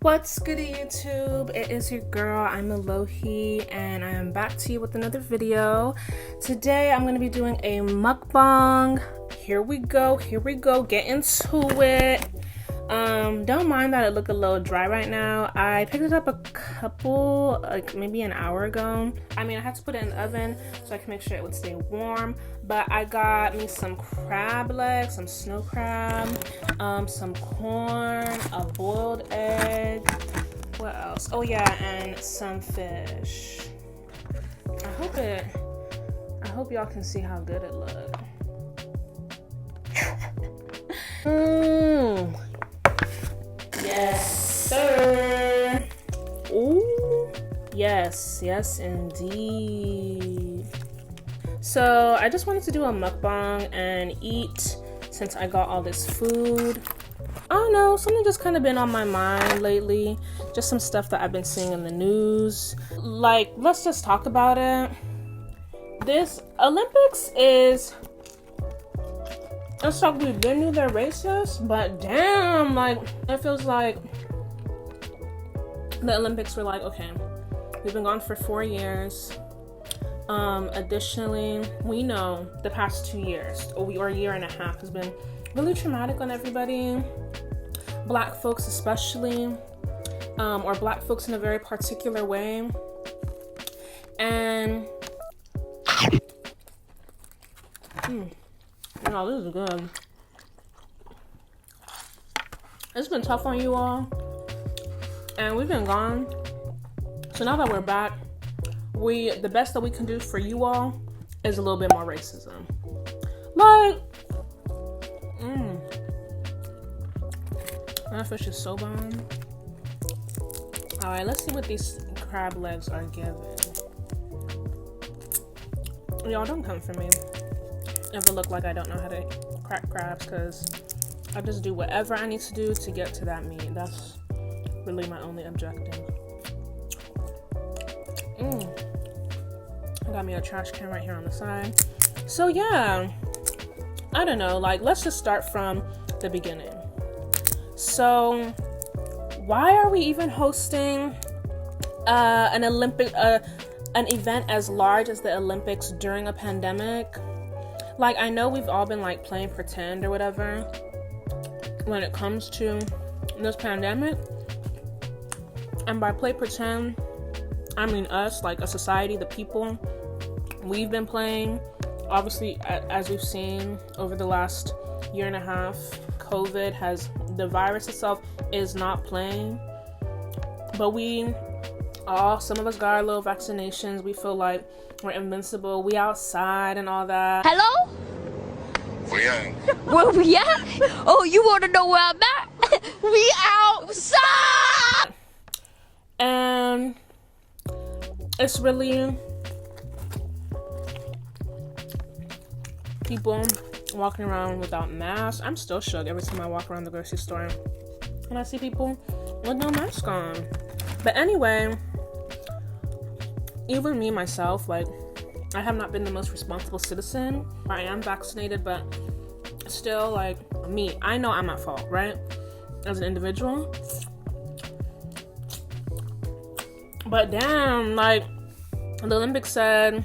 What's good, YouTube? It is your girl, I'm Alohi, and I am back to you with another video. Today I'm going to be doing a mukbang. Here we go, get into it. Don't mind that it look a little dry right now. I picked it up a couple, like maybe an hour ago. I had to put it in the oven so I can make sure it would stay warm. But I got me some crab legs, some snow crab, some corn, a boiled egg. What else? Oh yeah, and some fish. I hope y'all can see how good it looks. Yes, sir. Ooh, yes indeed. So I just wanted to do a mukbang and eat since I got all this food. I don't know, something just kind of been on my mind lately. Just some stuff that I've been seeing in the news. Like, let's just talk about it. This Olympics is... It's like we've been through their races, but damn, like, it feels like the Olympics were like, okay, we've been gone for 4 years. Additionally, we know the past 2 years, or a year and a half, has been really traumatic on everybody. Black folks especially, or Black folks in a very particular way. And oh, this is good. It's been tough on you all, and we've been gone. So now that we're back, the best that we can do for you all is a little bit more racism. Like, that fish is so bomb. All right, let's see what these crab legs are giving. Y'all, don't come for me if it look like I don't know how to crack crabs, because I just do whatever I need to do to get to that meat. That's really my only objective. I got me a trash can right here on the side. So yeah, I don't know, like, let's just start from the beginning. So why are we even hosting an event as large as the Olympics during a pandemic? Like, I know we've all been like playing pretend or whatever when it comes to this pandemic, and by play pretend I mean us, like a society, the people. We've been playing, obviously, as we've seen over the last year and a half. The virus itself is not playing, but some of us got our little vaccinations. We feel like we're invincible. We outside and all that. Hello? Where we at? Oh, you want to know where I'm at? We outside! And it's really people walking around without masks. I'm still shook every time I walk around the grocery store and I see people with no mask on. But anyway, even me myself, like, I have not been the most responsible citizen. I am vaccinated, but still, like, me, I know I'm at fault, right? As an individual. But damn, like, the Olympics said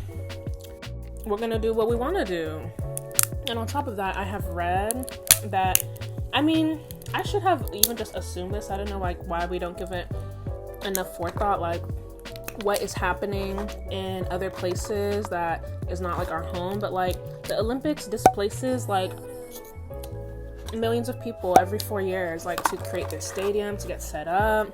we're gonna do what we want to do. And on top of that, I have read that, I should have even just assumed this. I don't know, like, why we don't give it enough forethought, like what is happening in other places that is not like our home. But like, the Olympics displaces like millions of people every 4 years, like, to create their stadium, to get set up.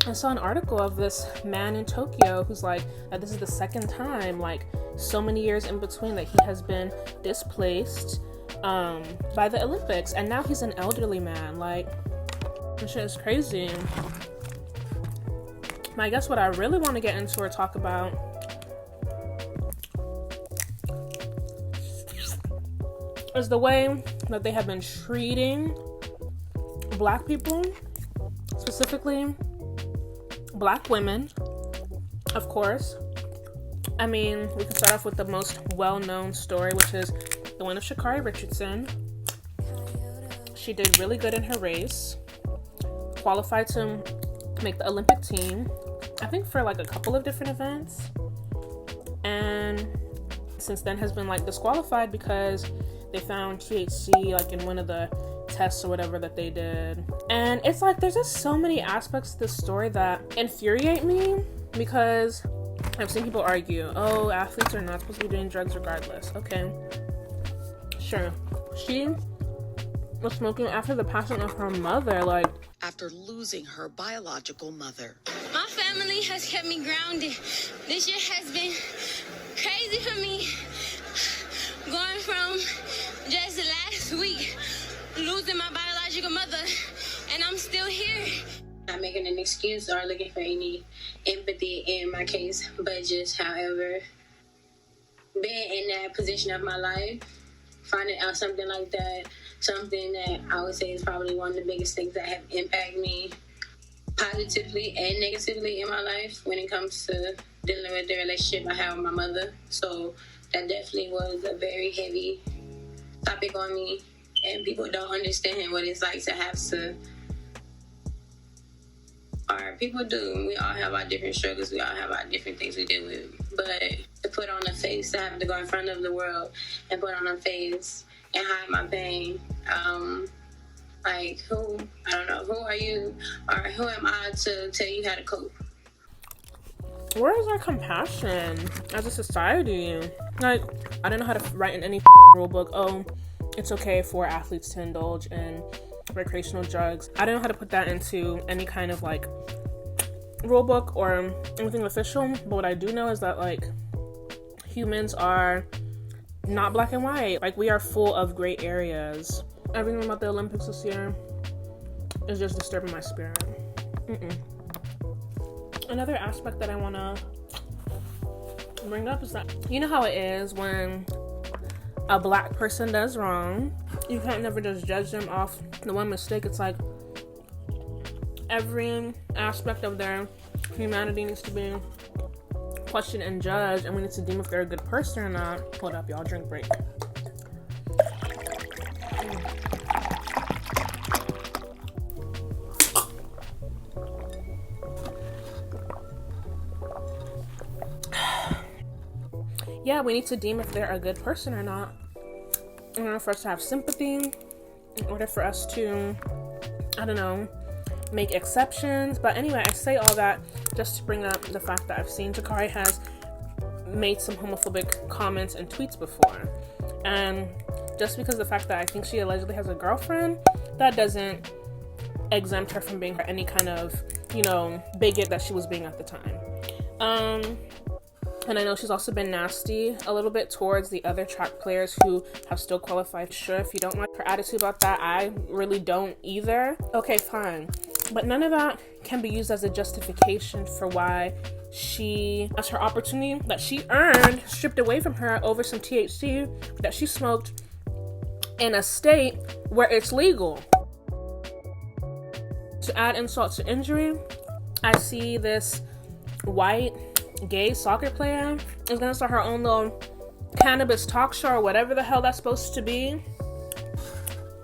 I saw an article of this man in Tokyo who's like, that this is the second time, like, so many years in between, that he has been displaced by the Olympics, and now he's an elderly man. Like, this shit is crazy. I guess what I really want to get into or talk about is the way that they have been treating Black people, specifically Black women, of course. We can start off with the most well-known story, which is the one of Sha'Carri Richardson. She did really good in her race. qualified to make the Olympic team, I think for like a couple of different events, and since then has been like disqualified because they found THC like in one of the tests or whatever that they did. And it's like there's just so many aspects to this story that infuriate me, because I've seen people argue, oh, athletes are not supposed to be doing drugs regardless. Okay, sure. She was smoking after the passing of her mother, like after losing her biological mother. My family has kept me grounded. This year has been crazy for me. Going from just last week, losing my biological mother, and I'm still here. Not making an excuse or looking for any empathy in my case, but just, however, being in that position of my life, finding out something like that, something that I would say is probably one of the biggest things that have impacted me positively and negatively in my life when it comes to dealing with the relationship I have with my mother. So that definitely was a very heavy topic on me, and people don't understand what it's like to have to, or people do. We all have our different struggles. We all have our different things we deal with. But to put on a face, to have to go in front of the world and put on a face and hide my pain, like who, I don't know, who are you or who am I to tell you how to cope? where is our compassion as a society? Like, I don't know how to write in any rule book, oh, it's okay for athletes to indulge in recreational drugs. I don't know how to put that into any kind of like rule book or anything official, but what I do know is that like humans are not black and white. Like, we are full of gray areas. Everything about the Olympics this year is just disturbing my spirit. Another aspect that I want to bring up is that, you know how it is when a black person does wrong, you can't never just judge them off the one mistake. It's like every aspect of their humanity needs to be questioned and judged, and we need to deem if they're a good person or not. Hold up, y'all, drink break. Yeah, we need to deem if they're a good person or not in order for us to have sympathy, in order for us to, I don't know, make exceptions. But anyway, I say all that just to bring up the fact that I've seen Sha'Carri has made some homophobic comments and tweets before. And just because of the fact that I think she allegedly has a girlfriend, that doesn't exempt her from being any kind of, you know, bigot that she was being at the time. And I know she's also been nasty a little bit towards the other track players who have still qualified. Sure, if you don't like her attitude about that, I really don't either. Okay, fine. But none of that can be used as a justification for why she has her opportunity that she earned stripped away from her over some THC that she smoked in a state where it's legal. To add insult to injury, I see this white gay soccer player is gonna start her own little cannabis talk show or whatever the hell that's supposed to be.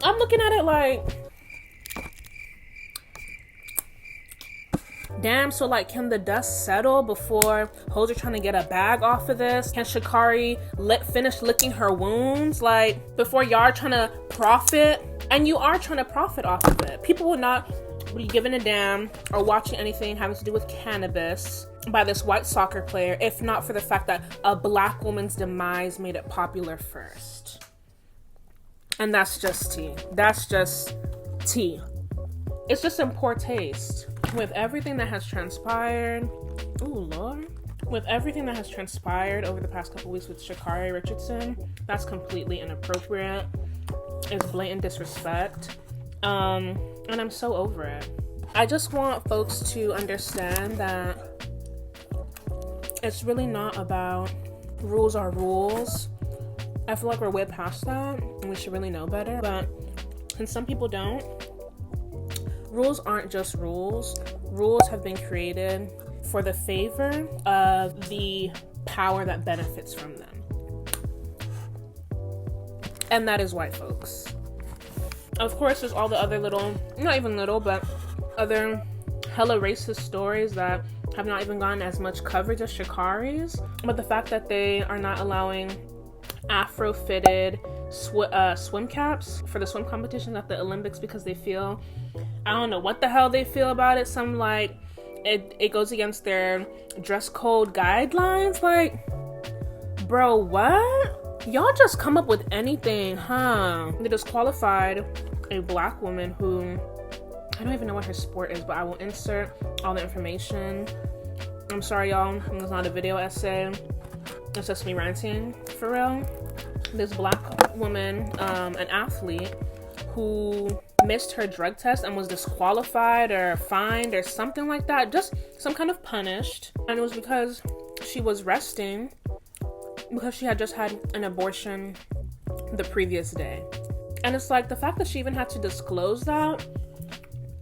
I'm looking at it like, damn, so like, can the dust settle before hoes are trying to get a bag off of this? Can Sha'Carri finish licking her wounds? Like, before y'all are trying to profit, and you are trying to profit off of it. People will not be giving a damn or watching anything having to do with cannabis by this white soccer player, if not for the fact that a black woman's demise made it popular first. And that's just tea. That's just tea. It's just in poor taste. With everything that has transpired, ooh, Lord. With everything that has transpired over the past couple weeks with Sha'Carri Richardson, that's completely inappropriate. It's blatant disrespect. And I'm so over it. I just want folks to understand that it's really not about rules are rules. I feel like we're way past that and we should really know better. But since some people don't, rules aren't just rules. Rules have been created for the favor of the power that benefits from them. And that is white folks. Of course, there's all the other little, not even little, but other hella racist stories that have not even gotten as much coverage as Sha'Carri's. But the fact that they are not allowing Afro-fitted swim caps for the swim competitions at the Olympics because they feel, I don't know what the hell they feel about it. Some like it goes against their dress code guidelines. Like, bro, what? Y'all just come up with anything, huh? They disqualified a black woman who, I don't even know what her sport is, but I will insert all the information. I'm sorry, y'all, it's not a video essay. It's just me ranting, for real. This black woman, an athlete, who missed her drug test and was disqualified or fined or something like that, just some kind of punished. And it was because she was resting because she had just had an abortion the previous day. And it's like, the fact that she even had to disclose that,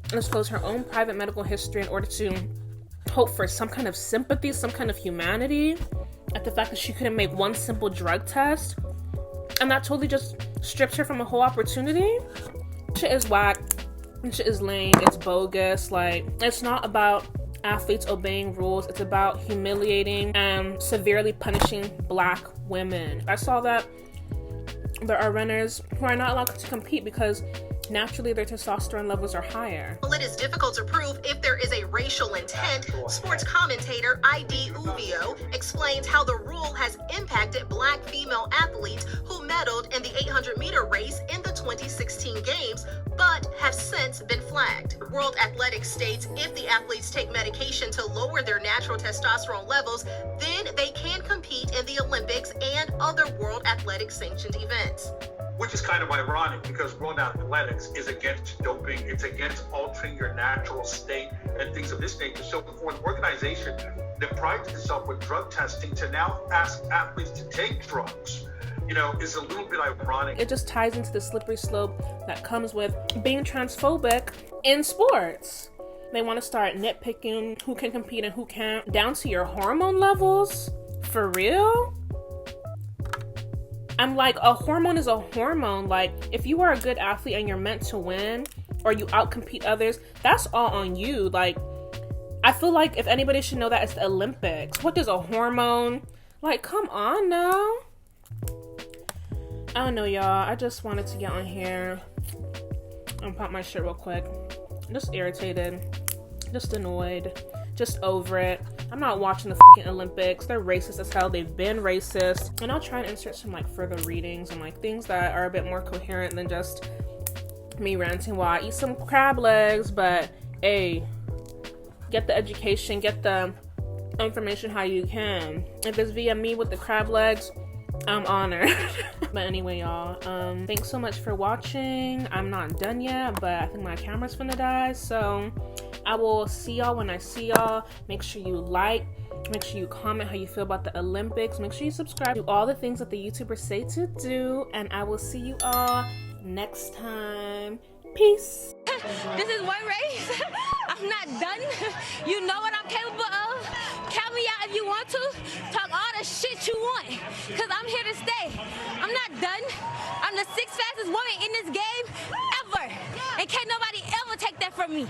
disclose her own private medical history in order to hope for some kind of sympathy, some kind of humanity, at the fact that she couldn't make one simple drug test, and that totally just strips her from a whole opportunity. Shit is whack. Shit is lame. It's bogus. Like, it's not about athletes obeying rules. It's about humiliating and severely punishing black women. I saw that there are runners who are not allowed to compete because naturally their testosterone levels are higher. It is difficult to prove if there is a racial intent. Sports commentator ID Uvio explains how the rule has impacted black female athletes who medaled in the 800-meter race in the 2016 games, but have since been flagged. World Athletics states if the athletes take medication to lower their natural testosterone levels, then they can compete in the Olympics and other World Athletics sanctioned events. Which is kind of ironic because World Athletics is against doping. It's against altering your natural state and things of this nature. So for an organization that prides itself with drug testing to now ask athletes to take drugs, you know, is a little bit ironic. It just ties into the slippery slope that comes with being transphobic in sports. They want to start nitpicking who can compete and who can't, down to your hormone levels. For real? I'm like, a hormone is a hormone. Like, if you are a good athlete and you're meant to win, or you outcompete others, that's all on you. Like, I feel like if anybody should know that, it's the Olympics. What does a hormone? Like, come on now. I don't know, y'all. I just wanted to get on here and pop my shit real quick. Just irritated. Just annoyed. Just over it. I'm not watching the fucking Olympics. They're racist as hell. They've been racist. And I'll try and insert some like further readings and like things that are a bit more coherent than just me ranting while I eat some crab legs. But hey, get the education, get the information how you can. If it's via me with the crab legs, I'm honored. But anyway, y'all, thanks so much for watching. I'm not done yet, but I think my camera's finna die, so I will see y'all when I see y'all. Make sure you like, make sure you comment how you feel about the Olympics, make sure you subscribe, do all the things that the YouTubers say to do, and I will see you all next time. Peace. This is one race. I'm not done. You know what I'm capable of. Count me out if you want to. Talk all the shit you want. Because I'm here to stay. I'm not done. I'm the 6th fastest woman in this game ever. And can't nobody ever take that from me.